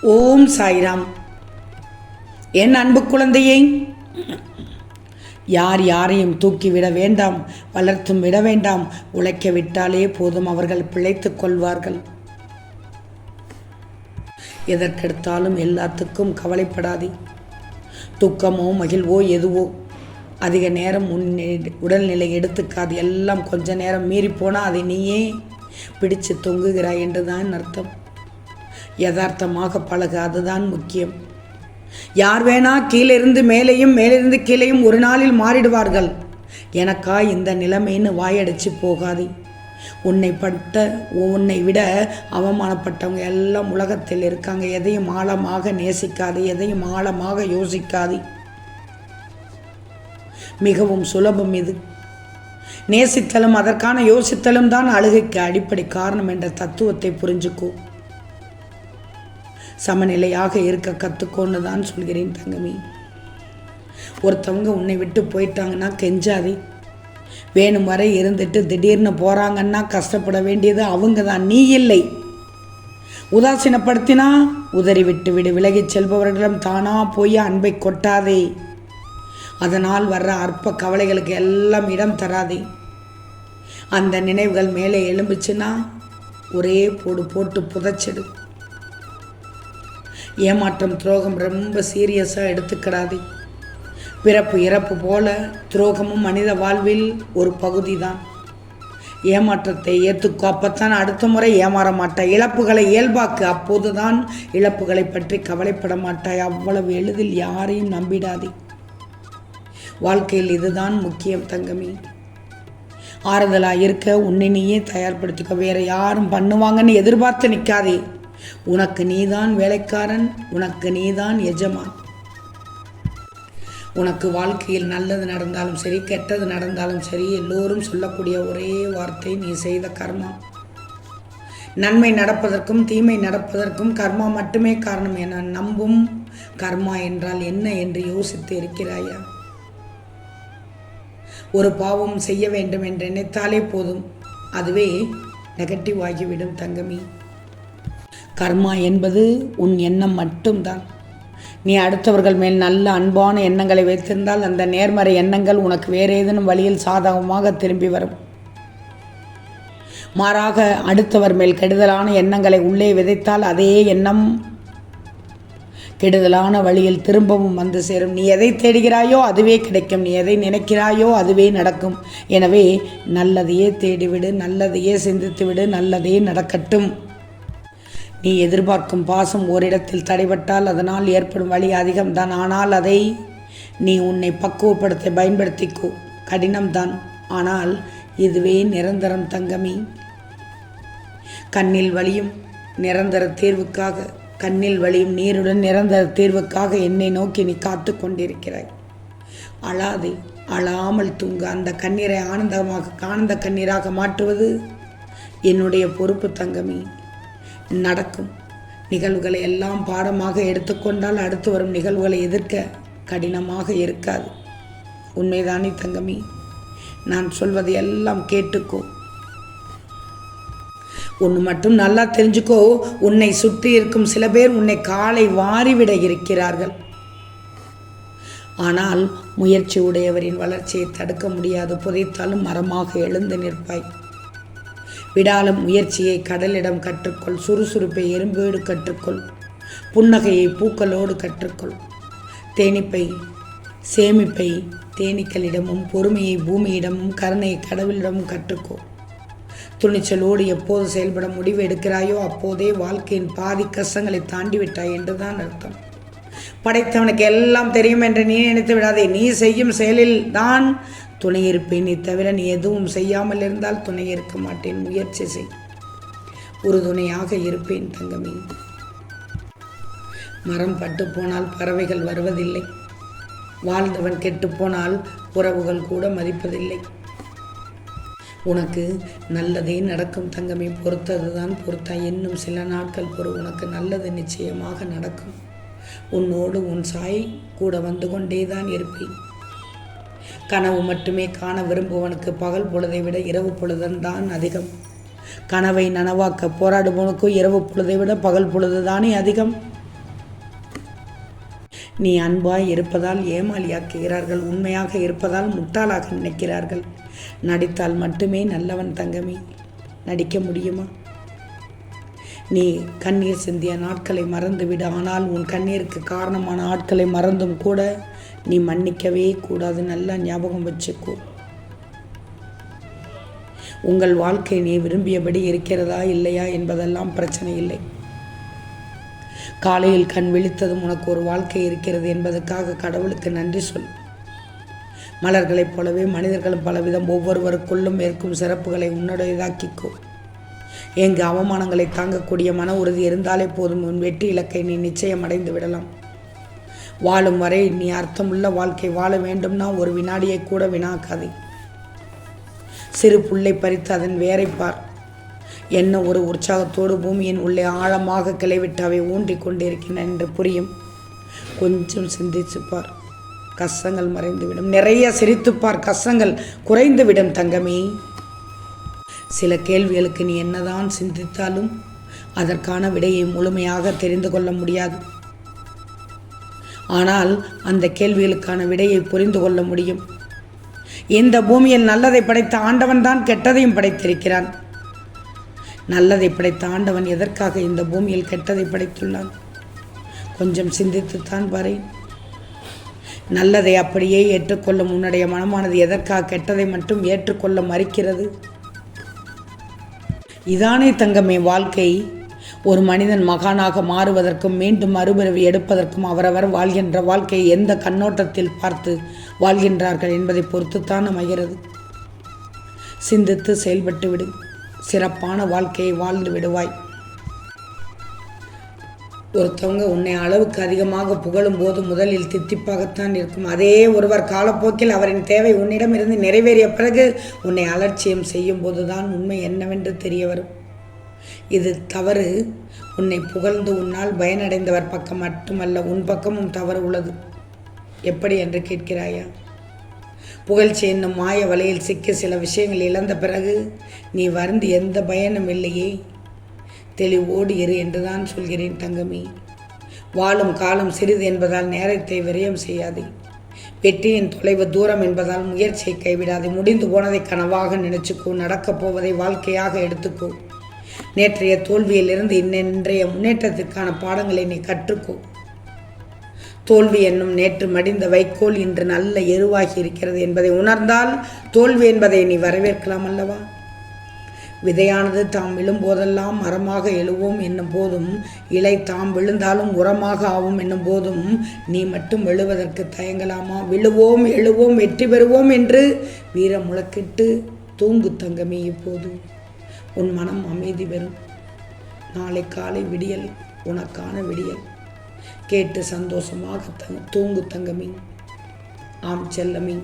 ஓம் சாய்ராம். என் அன்பு குழந்தையை, யார் யாரையும் தூக்கிவிட வேண்டாம், வளர்த்தும் விட வேண்டாம். உழைக்க விட்டாலே போதும், அவர்கள் பிழைத்துக் கொள்வார்கள். எதற்கெடுத்தாலும் எல்லாத்துக்கும் கவலைப்படாதே. துக்கமோ மகிழ்வோ எதுவோ அதிக நேரம் உடல்நிலை எடுத்துக்காது. எல்லாம் கொஞ்ச நேரம் மீறி போனால் அதை நீயே பிடிச்சு தொங்குகிறாய் என்றுதான் அர்த்தம். யதார்த்தமாக பழக, அதுதான் முக்கியம். யார் வேணா கீழிருந்து மேலேயும் மேலிருந்து கீழேயும் ஒரு நாளில் மாறிடுவார்கள். எனக்கா இந்த நிலைமைன்னு வாயடிச்சு போகாதே. உன்னை விட அவமானப்பட்டவங்க எல்லாம் உலகத்தில் இருக்காங்க. எதையும் ஆழமாக நேசிக்காது, எதையும் ஆழமாக யோசிக்காது. மிகவும் சுலபம் இது. நேசித்தலும் அதற்கான யோசித்தலும் தான் அழுகைக்கு அடிப்படை காரணம் என்ற தத்துவத்தை புரிஞ்சுக்கோ. சமநிலையாக இருக்க கற்றுக்கோன்னு தான் சொல்கிறேன் தங்கமி. ஒருத்தவங்க உன்னை விட்டு போயிட்டாங்கன்னா கெஞ்சாதே. வேணும் வரை இருந்துட்டு திடீர்னு போகிறாங்கன்னா கஷ்டப்பட வேண்டியது அவங்க தான், நீ இல்லை. உதாசீனப்படுத்தினா உதறி விட்டு விடு. விலகிச் செல்பவர்களிடம் தானா போய் அன்பை கொட்டாதே. அதனால் வர்ற அற்ப கவலைகளுக்கு எல்லாம் இடம் தராதே. அந்த நினைவுகள் மேலே எழும்புச்சுன்னா ஒரே போட்டு புதைச்சிடு. ஏமாற்றம் துரோகம் ரொம்ப சீரியஸாக எடுத்துக்கிடாதே. பிறப்பு இறப்பு போல துரோகமும் மனித வாழ்வில் ஒரு பகுதி தான். ஏமாற்றத்தை ஏற்றுக்கோ, அப்பத்தான் அடுத்த முறை ஏமாற மாட்டாய். இழப்புகளை இயல்பாக்கு, அப்போது தான் இழப்புகளை பற்றி கவலைப்பட மாட்டாய். அவ்வளவு எளிதில் யாரையும் நம்பிடாதே. வாழ்க்கையில் இதுதான் முக்கியம் தங்கமி. ஆறுதலாக இருக்க உன்னை நீயே தயார்படுத்திக்க. வேற யாரும் பண்ணுவாங்கன்னு எதிர்பார்த்து நிற்காதே. உனக்கு நீதான் வேலைக்காரன், உனக்கு நீதான் எஜமான். உனக்கு வாழ்க்கையில் நல்லது நடந்தாலும் சரி, கெட்டது நடந்தாலும் சரி, எல்லோரும் சொல்லக்கூடிய ஒரே வார்த்தை, நீ செய்த கர்மா. நன்மை நடப்பதற்கும் தீமை நடப்பதற்கும் கர்மா மட்டுமே காரணம் என நம்பும். கர்மா என்றால் என்ன என்று யோசித்து இருக்கிறாயா? ஒரு பாவம் செய்ய வேண்டும் என்று நினைத்தாலே போதும், அதுவே நெகட்டிவ் ஆகிவிடும் தங்கமி. கர்மா என்பது உன் எண்ணம் மட்டும்தான். நீ அடுத்தவர்கள் மேல் நல்ல அன்பான எண்ணங்களை வைத்திருந்தால் அந்த நேர்மறை எண்ணங்கள் உனக்கு வேறு ஏதேனும் வழியில் சாதகமாக திரும்பி வரும். மாறாக அடுத்தவர் மேல் கெடுதலான எண்ணங்களை உள்ளே விதைத்தால் அதே எண்ணம் கெடுதலான வழியில் திரும்பவும் வந்து சேரும். நீ எதை தேடுகிறாயோ அதுவே கிடைக்கும், நீ எதை நினைக்கிறாயோ அதுவே நடக்கும். எனவே நல்லதையே தேடிவிடு, நல்லதையே சிந்தித்துவிடு, நல்லதே நடக்கட்டும். நீ எதிர்பார்க்கும் பாசம் ஓரிடத்தில் தடைபட்டால் அதனால் ஏற்படும் வழி அதிகம்தான். ஆனால் அதை நீ உன்னை பக்குவப்படுத்த பயன்படுத்திக்கோ. கடினம்தான், ஆனால் இதுவே நிரந்தரம் தங்கமி. கண்ணில் வலியும் நிரந்தர தீர்வுக்காக, கண்ணில் வலியும் நீருடன் நிரந்தர தீர்வுக்காக என்னை நோக்கி நீ காத்து கொண்டிருக்கிறாய். அழாதே, அழாமல் தூங்க. அந்த கண்ணீரை ஆனந்த கண்ணீராக மாற்றுவது என்னுடைய பொறுப்பு தங்கமி. நடக்கும் நிகழ்வுகளை எல்லாம் பாடமாக எடுத்துக்கொண்டால் அடுத்து வரும் நிகழ்வுகளை எதிர்க்க கடினமாக இருக்காது. உண்மைதானே தங்கமி? நான் சொல்வதை எல்லாம் கேட்டுக்கோ. ஒன்று மட்டும் நல்லா தெரிஞ்சுக்கோ, உன்னை சுற்றி இருக்கும் சில பேர் உன்னை காலை வாரிவிட இருக்கிறார்கள். ஆனால் முயற்சி உடையவரின் வளர்ச்சியை தடுக்க முடியாது. புதைத்தாலும் மரமாக எழுந்து நிற்பாய். விடாலும் முயற்சியை கடலிடம் கற்றுக்கொள். சுறுசுறுப்பை எறும்போடு கற்றுக்கொள். புன்னகையை பூக்களோடு கற்றுக்கொள். தேனிப்பை சேமிப்பை தேனீக்களிடமும், பொறுமையை பூமியிடமும், கருணையை கடவுளிடமும் கற்றுக்கோ. துணிச்சலோடு எப்போது செயல்பட முடிவு எடுக்கிறாயோ அப்போதே வாழ்க்கையின் பாதி கஷ்டங்களை தாண்டிவிட்டாய் என்றுதான் அர்த்தம். படைத்தவனுக்கு எல்லாம் தெரியும் என்று நீ நினைத்து விடாதே. நீ செய்யும் செயலில் தான் துணை இருப்பேன். நீ தவிர நீ எதுவும் செய்யாமல் இருந்தால் துணை இருக்க மாட்டேன். முயற்சி செய், உறுதுணையாக இருப்பேன் தங்கமி. மரம் பட்டு போனால் பறவைகள் வருவதில்லை. வாழ்ந்தவன் கெட்டு போனால் உறவுகள் கூட மதிப்பதில்லை. உனக்கு நல்லதே நடக்கும் தங்கமே. பொறுத்ததுதான் பொறுத்தா. இன்னும் சில நாட்கள் பொறு, உனக்கு நல்லது நிச்சயமாக நடக்கும். உன்னோடு உன் சாய் கூட வந்து கொண்டேதான் இருப்பேன். கனவு மட்டுமே காண விரும்புவனுக்கு பகல் பொழுதை விட இரவு பொழுதுதான் அதிகம். கனவை நனவாக்க போராடுபவனுக்கும் இரவு பொழுதை விட பகல் பொழுதுதானே அதிகம். நீ அன்பாய் இருப்பதால் ஏமாளியாக்குகிறார்கள், உண்மையாக இருப்பதால் முட்டாளாக நினைக்கிறார்கள். நடித்தால் மட்டுமே நல்லவன் தங்கமே. நடிக்க முடியுமா? நீ கண்ணீர் சிந்திய நாட்களை மறந்துவிடு. ஆனால் உன் கண்ணீருக்கு காரணமான ஆட்களை மறந்தும் கூட நீ மன்னிக்கவே கூடாது. நல்லா ஞாபகம் வச்சுக்கோ. உங்கள் வாழ்க்கை நீ விரும்பியபடி இருக்கிறதா இல்லையா என்பதெல்லாம் பிரச்சனை இல்லை. காலையில் கண் விழித்ததும் உனக்கு ஒரு வாழ்க்கை இருக்கிறது என்பதற்காக கடவுளுக்கு நன்றி சொல். மலர்களைப் போலவே மனிதர்களும் பலவிதம் ஒவ்வொருவருக்குள்ளும் இருக்கும் சிறப்புகளை உன்னுடையதாக்கிக்கோ. எங்கு அவமானங்களை தாங்கக்கூடிய மன உறுதி இருந்தாலே போதும், உன் வெற்றி இலக்கை நீ நிச்சயம் அடைந்து விடலாம். வாழும் வரை நீ அர்த்தமுள்ள வாழ்க்கை வாழ வேண்டும்னா ஒரு வினாடியை கூட வினாக்காதே. சிறு புல்லை பறித்து அதன் வேரை பார். என்ன ஒரு உற்சாகத்தோடு பூமியின் உள்ளே ஆழமாக கிளைவிட்டு அவை ஊன்றிக் கொண்டிருக்கின்றன என்று புரியும். கொஞ்சம் சிந்திச்சுப்பார், கஷ்டங்கள் மறைந்துவிடும். நிறைய சிரித்துப்பார், கஷ்டங்கள் குறைந்துவிடும் தங்கமே. சில கேள்விகளுக்கு நீ என்னதான் சிந்தித்தாலும் அதற்கான விடையை முழுமையாக தெரிந்து கொள்ள முடியாது. ஆனால் அந்த கேள்விகளுக்கான விடையை புரிந்து கொள்ள முடியும். இந்த பூமியில் நல்லதை படைத்த ஆண்டவன் தான் கெட்டதையும் படைத்திருக்கிறான். நல்லதை படைத்த ஆண்டவன் எதற்காக இந்த பூமியில் கெட்டதை படைத்துள்ளான்? கொஞ்சம் சிந்தித்துத்தான் பாரு. நல்லதை அப்படியே ஏற்றுக்கொள்ளும் உன்னுடைய மனமானது எதற்காக கெட்டதை மட்டும் ஏற்றுக்கொள்ள மறுக்கிறது? இதானே தங்கமே வாழ்க்கை. ஒரு மனிதன் மகானாக மாறுவதற்கும் மீண்டும் மறுபிறவி எடுப்பதற்கும் அவரவர் வாழ்கின்ற வாழ்க்கையை எந்த கண்ணோட்டத்தில் பார்த்து வாழ்கின்றார்கள் என்பதை பொறுத்துத்தான் அமைகிறது. சிந்தித்து செயல்பட்டு விடு. சிறப்பான வாழ்க்கையை வாழ்ந்து விடுவாய். ஒருத்தவங்க உன்னை அளவுக்கு அதிகமாக புகழும் போது முதலில் தித்திப்பாகத்தான் இருக்கும். அதே ஒருவர் காலப்போக்கில் அவரின் தேவை உன்னிடமிருந்து நிறைவேறிய பிறகு உன்னை அலட்சியம் செய்யும் போதுதான் உண்மை என்னவென்று தெரிய வரும். இது தவறு. உன்னை புகழ்ந்து உன்னால் பயனடைந்தவர் பக்கம் மட்டுமல்ல, உன் பக்கமும் தவறு உள்ளது. எப்படி என்று கேட்கிறாயா? புகழ்ச்சி என்னும் மாய வலையில் சிக்கி சில விஷயங்கள் இழந்த பிறகு நீ வருந்தி எந்த பயனும் இல்லையே. தெளிவோடு இரு என்றுதான் சொல்கிறேன் தங்கமே. வாழும் காலம் சிறிது என்பதால் நேரத்தை விரயம் செய்யாதே. வெற்றியின் தொலைவு தூரம் என்பதால் முயற்சியை கைவிடாதே. முடிந்து போனதை கனவாக நினைச்சுக்கோ. நடக்கப் போவதை வாழ்க்கையாக எடுத்துக்கோ. நேற்றைய தோல்வியிலிருந்து இன்றைய முன்னேற்றத்திற்கான பாடங்களை நீ கற்றுக்கோ. தோல்வி என்னும் நேற்று மடிந்த வைக்கோல் இன்று நல்ல எருவாகி இருக்கிறது என்பதை உணர்ந்தால் தோல்வி என்பதை நீ வரவேற்கலாம் அல்லவா? விதையானது தாம் விழும்போதெல்லாம் மரமாக எழுவோம் என்னும் போதும், இலை தாம் விழுந்தாலும் உரமாக ஆகும் என்னும் போதும் நீ மட்டும் விழுவதற்கு தயங்கலாமா? விழுவோம், எழுவோம், வெற்றி பெறுவோம் என்று வீரம் முழக்கிட்டு தூங்கு தங்கமே. இப்போது உன் மனம் அமைதி பெறும். நாளை காலை விடியல் உனக்கான விடியல். கேட்டு சந்தோஷமாக தூங்கு தங்கமே. ஆம் செல்லமே,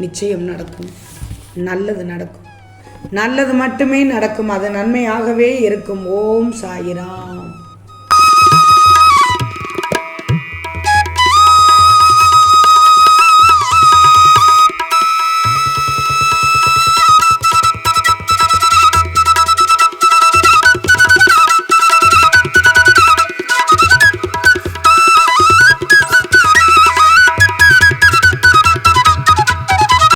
நிச்சயம் நடக்கும். நல்லது நடக்கும். நல்லது மட்டுமே நடக்கும். அது நன்மையாகவே இருக்கும். ஓம் சாயிராம்.